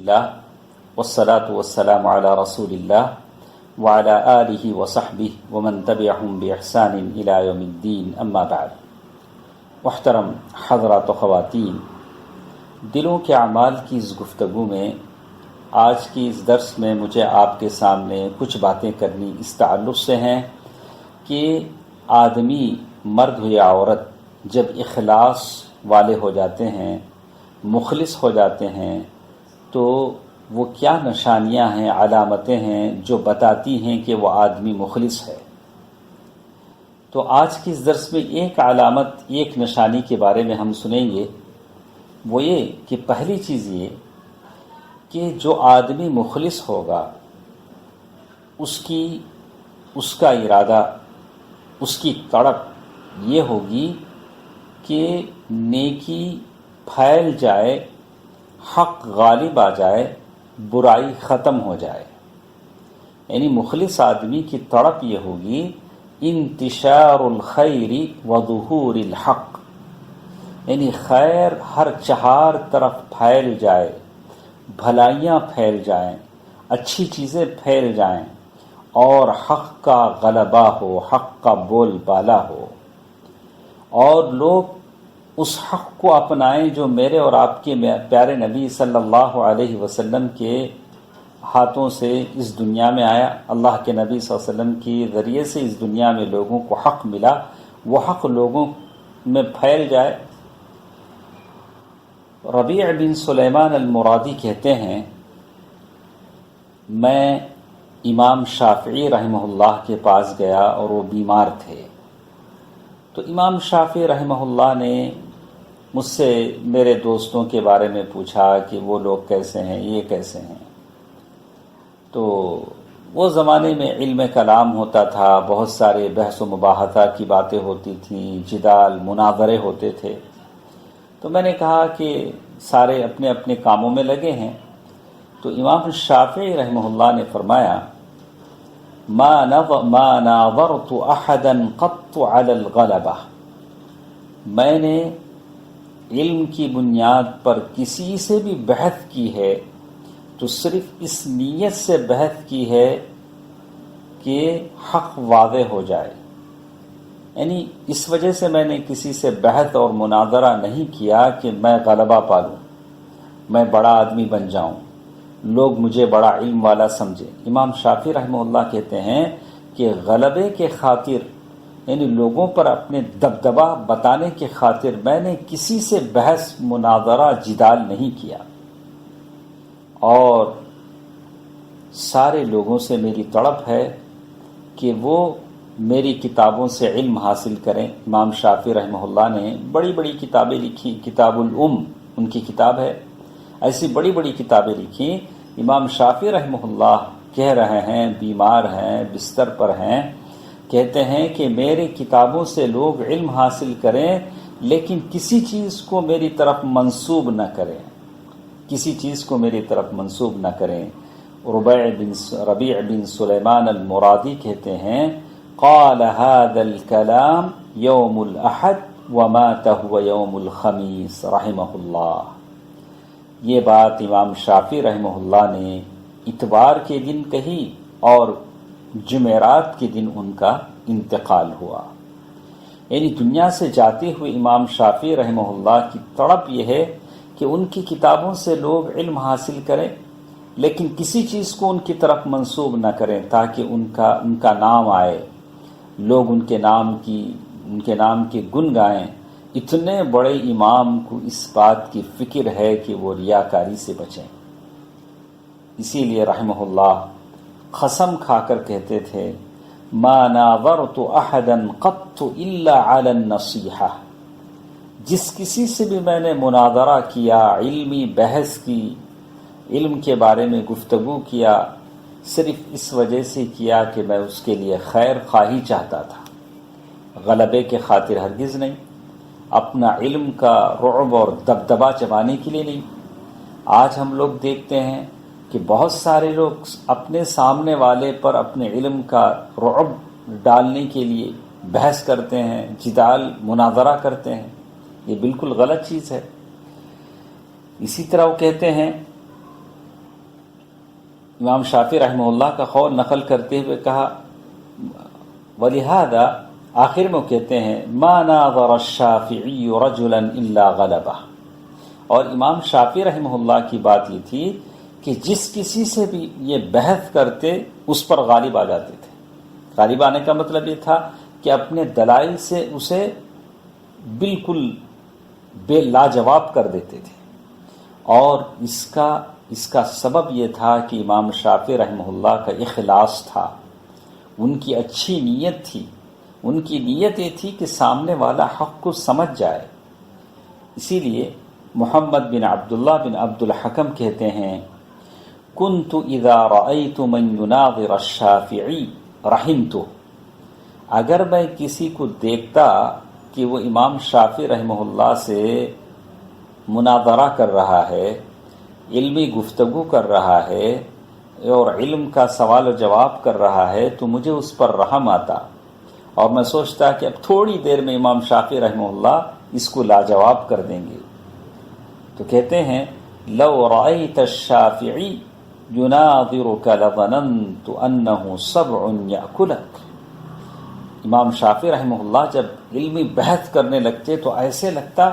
اللہ والصلاة والسلام علی رسول اللہ وعلی آلہ وصحبہ ومن تبعہم بإحسان الی یوم الدین، اما بعد۔ محترم حضرات و خواتین، دلوں کے اعمال کی اس گفتگو میں آج کی اس درس میں مجھے آپ کے سامنے کچھ باتیں کرنی اس تعلق سے ہیں کہ آدمی، مرد ہو یا عورت، جب اخلاص والے ہو جاتے ہیں، مخلص ہو جاتے ہیں، تو وہ کیا نشانیاں ہیں، علامتیں ہیں جو بتاتی ہیں کہ وہ آدمی مخلص ہے۔ تو آج کی اس درس میں ایک علامت، ایک نشانی کے بارے میں ہم سنیں گے۔ وہ یہ کہ پہلی چیز یہ کہ جو آدمی مخلص ہوگا، اس کا ارادہ، اس کی تڑپ یہ ہوگی کہ نیکی پھیل جائے، حق غالب آ جائے، برائی ختم ہو جائے۔ یعنی مخلص آدمی کی تڑپ یہ ہوگی انتشار الخیر وظہور الحق، یعنی خیر ہر چہار طرف پھیل جائے، بھلائیاں پھیل جائیں، اچھی چیزیں پھیل جائیں، اور حق کا غلبہ ہو، حق کا بول بالا ہو، اور لوگ اس حق کو اپنائیں جو میرے اور آپ کے پیارے نبی صلی اللہ علیہ وسلم کے ہاتھوں سے اس دنیا میں آیا۔ اللہ کے نبی صلی اللہ علیہ وسلم کے ذریعے سے اس دنیا میں لوگوں کو حق ملا، وہ حق لوگوں میں پھیل جائے۔ ربیع بن سلیمان المرادی کہتے ہیں، میں امام شافعی رحمہ اللہ کے پاس گیا اور وہ بیمار تھے، تو امام شافعی رحمہ اللہ نے مجھ سے میرے دوستوں کے بارے میں پوچھا کہ وہ لوگ کیسے ہیں، یہ کیسے ہیں۔ تو وہ زمانے میں علم کلام ہوتا تھا، بہت سارے بحث و مباحثہ کی باتیں ہوتی تھیں، جدال مناظرے ہوتے تھے۔ تو میں نے کہا کہ سارے اپنے اپنے کاموں میں لگے ہیں۔ تو امام شافعی رحمہ اللہ نے فرمایا، ما ناظرت احدا قط على الغلبہ، میں نے علم کی بنیاد پر کسی سے بھی بحث کی ہے تو صرف اس نیت سے بحث کی ہے کہ حق واضح ہو جائے۔ یعنی اس وجہ سے میں نے کسی سے بحث اور مناظرہ نہیں کیا کہ میں غلبہ پالوں، میں بڑا آدمی بن جاؤں، لوگ مجھے بڑا علم والا سمجھیں۔ امام شافعی رحمہ اللہ کہتے ہیں کہ غلبے کے خاطر، یعنی لوگوں پر اپنے دبدبہ بتانے کے خاطر، میں نے کسی سے بحث، مناظرہ، جدال نہیں کیا، اور سارے لوگوں سے میری تڑپ ہے کہ وہ میری کتابوں سے علم حاصل کریں۔ امام شافعی رحمہ اللہ نے بڑی بڑی کتابیں لکھی، کتاب الام ان کی کتاب ہے، ایسی بڑی بڑی کتابیں لکھی۔ امام شافعی رحمہ اللہ کہہ رہے ہیں، بیمار ہیں، بستر پر ہیں، کہتے ہیں کہ میری کتابوں سے لوگ علم حاصل کریں لیکن کسی چیز کو میری طرف منسوب نہ کریں، کسی چیز کو میری طرف منسوب نہ کریں۔ ربیع بن سلیمان المرادی کہتے ہیں، قال هذا الكلام یوم الاحد ومات هو یوم الخمیس رحمہ اللہ۔ یہ بات امام شافعی رحمہ اللہ نے اتوار کے دن کہی اور جمعرات کے دن ان کا انتقال ہوا۔ یعنی دنیا سے جاتے ہوئے امام شافعی رحمہ اللہ کی تڑپ یہ ہے کہ ان کی کتابوں سے لوگ علم حاصل کریں لیکن کسی چیز کو ان کی طرف منسوب نہ کریں تاکہ ان کا نام آئے، لوگ ان کے نام کے گن گائیں۔ اتنے بڑے امام کو اس بات کی فکر ہے کہ وہ ریاکاری سے بچیں، اسی لیے رحمہ اللہ قسم کھا کر کہتے تھے، ما ناظرت احدا قط الا على النصیحہ، جس کسی سے بھی میں نے مناظرہ کیا، علمی بحث کی، علم کے بارے میں گفتگو کیا، صرف اس وجہ سے کیا کہ میں اس کے لیے خیر خواہی چاہتا تھا، غلبے کے خاطر ہرگز نہیں، اپنا علم کا رعب اور دبدبہ چبانے کے لیے نہیں۔ آج ہم لوگ دیکھتے ہیں کہ بہت سارے لوگ اپنے سامنے والے پر اپنے علم کا رعب ڈالنے کے لیے بحث کرتے ہیں، جدال مناظرہ کرتے ہیں، یہ بالکل غلط چیز ہے۔ اسی طرح وہ کہتے ہیں امام شافعی رحمہ اللہ کا قول نقل کرتے ہوئے کہا، وَلِهَذَا آخر میں وہ کہتے ہیں مَا نَاظَرَ الشَّافِعِيُّ رَجُلًا إِلَّا غَلَبَهُ، اور امام شافعی رحمہ اللہ کی بات یہ تھی کہ جس کسی سے بھی یہ بحث کرتے اس پر غالب آ جاتے تھے۔ غالب آنے کا مطلب یہ تھا کہ اپنے دلائل سے اسے بالکل بے لاجواب کر دیتے تھے، اور اس کا سبب یہ تھا کہ امام شافعی رحمہ اللہ کا اخلاص تھا، ان کی اچھی نیت تھی، ان کی نیت یہ تھی کہ سامنے والا حق کو سمجھ جائے۔ اسی لیے محمد بن عبداللہ بن عبد الحکم کہتے ہیں، كنت اذا رأيت من يناظر الشافعی رحمت، اگر میں کسی کو دیکھتا کہ وہ امام شافعی رحمہ اللہ سے مناظرہ کر رہا ہے، علمی گفتگو کر رہا ہے اور علم کا سوال و جواب کر رہا ہے، تو مجھے اس پر رحم آتا اور میں سوچتا کہ اب تھوڑی دیر میں امام شافعی رحمہ اللہ اس کو لاجواب کر دیں گے۔ تو کہتے ہیں لو رأيت الشافعی يناظرك لظننت انه سبع يأكلك، امام شافعی رحمہ اللہ جب علمی بحث کرنے لگتے تو ایسے لگتا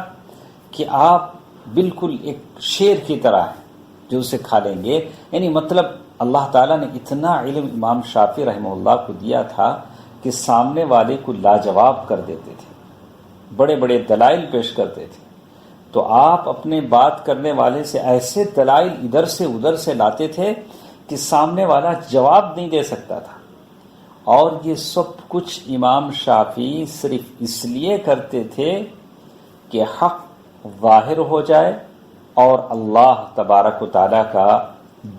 کہ آپ بالکل ایک شیر کی طرح ہیں جو اسے کھا لیں گے۔ یعنی مطلب اللہ تعالیٰ نے اتنا علم امام شافعی رحمہ اللہ کو دیا تھا کہ سامنے والے کو لاجواب کر دیتے تھے، بڑے بڑے دلائل پیش کرتے تھے۔ تو آپ اپنے بات کرنے والے سے ایسے دلائل ادھر سے ادھر سے لاتے تھے کہ سامنے والا جواب نہیں دے سکتا تھا، اور یہ سب کچھ امام شافعی صرف اس لیے کرتے تھے کہ حق ظاہر ہو جائے اور اللہ تبارک و تعالیٰ کا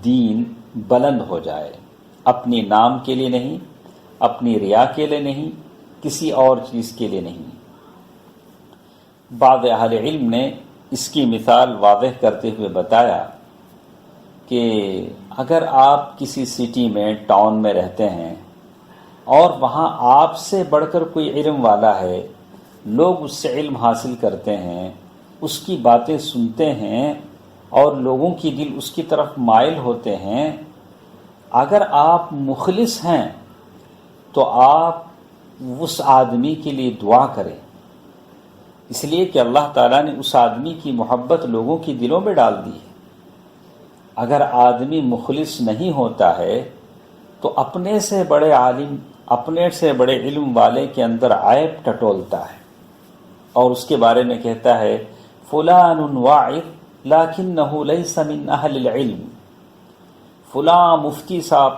دین بلند ہو جائے، اپنی نام کے لیے نہیں، اپنی ریا کے لیے نہیں، کسی اور چیز کے لیے نہیں۔ بعض اہل علم نے اس کی مثال واضح کرتے ہوئے بتایا کہ اگر آپ کسی سٹی میں، ٹاؤن میں رہتے ہیں اور وہاں آپ سے بڑھ کر کوئی علم والا ہے، لوگ اس سے علم حاصل کرتے ہیں، اس کی باتیں سنتے ہیں اور لوگوں کی دل اس کی طرف مائل ہوتے ہیں، اگر آپ مخلص ہیں تو آپ اس آدمی کے لیے دعا کریں، اس لیے کہ اللہ تعالیٰ نے اس آدمی کی محبت لوگوں کی دلوں میں ڈال دی ہے۔ اگر آدمی مخلص نہیں ہوتا ہے تو اپنے سے بڑے عالم، اپنے سے بڑے علم والے کے اندر عیب ٹٹولتا ہے اور اس کے بارے میں کہتا ہے فلان واعظ لکنہ لیس من اہل العلم، فلاں مفتی صاحب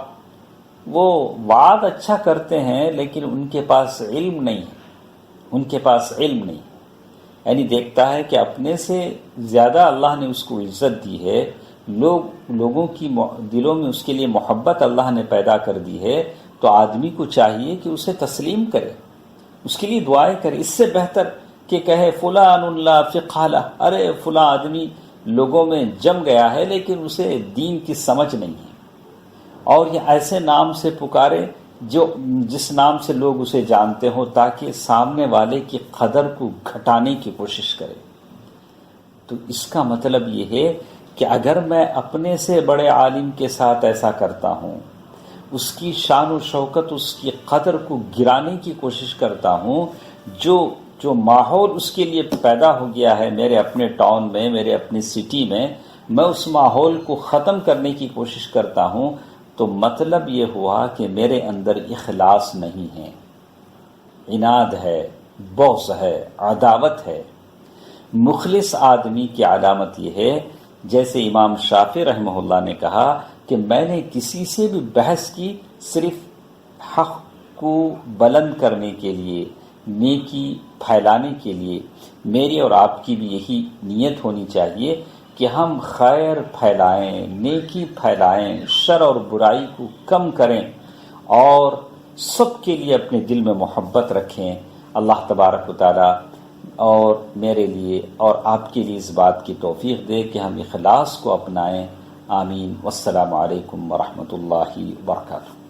وہ وعظ اچھا کرتے ہیں لیکن ان کے پاس علم نہیں ہے، ان کے پاس علم نہیں۔ یعنی دیکھتا ہے کہ اپنے سے زیادہ اللہ نے اس کو عزت دی ہے، لوگوں کی دلوں میں اس کے لیے محبت اللہ نے پیدا کر دی ہے، تو آدمی کو چاہیے کہ اسے تسلیم کرے، اس کے لیے دعائیں کرے۔ اس سے بہتر کہ کہے فلان لا فقہ لہ، ارے فلاں آدمی لوگوں میں جم گیا ہے لیکن اسے دین کی سمجھ نہیں ہے، اور یہ ایسے نام سے پکارے جس نام سے لوگ اسے جانتے ہوں، تاکہ سامنے والے کی قدر کو گھٹانے کی کوشش کرے۔ تو اس کا مطلب یہ ہے کہ اگر میں اپنے سے بڑے عالم کے ساتھ ایسا کرتا ہوں، اس کی شان و شوکت، اس کی قدر کو گرانے کی کوشش کرتا ہوں، جو ماحول اس کے لیے پیدا ہو گیا ہے میرے اپنے ٹاؤن میں، میرے اپنی سٹی میں، میں اس ماحول کو ختم کرنے کی کوشش کرتا ہوں، تو مطلب یہ ہوا کہ میرے اندر اخلاص نہیں ہے، عناد ہے، بغض ہے، عداوت ہے۔ مخلص آدمی کی علامت یہ ہے، جیسے امام شافعی رحمہ اللہ نے کہا کہ میں نے کسی سے بھی بحث کی صرف حق کو بلند کرنے کے لیے، نیکی پھیلانے کے لیے۔ میری اور آپ کی بھی یہی نیت ہونی چاہیے کہ ہم خیر پھیلائیں، نیکی پھیلائیں، شر اور برائی کو کم کریں اور سب کے لیے اپنے دل میں محبت رکھیں۔ اللہ تبارک و تعالی اور میرے لیے اور آپ کے لیے اس بات کی توفیق دے کہ ہم اخلاص کو اپنائیں۔ آمین۔ والسلام علیکم ورحمۃ اللہ وبرکاتہ۔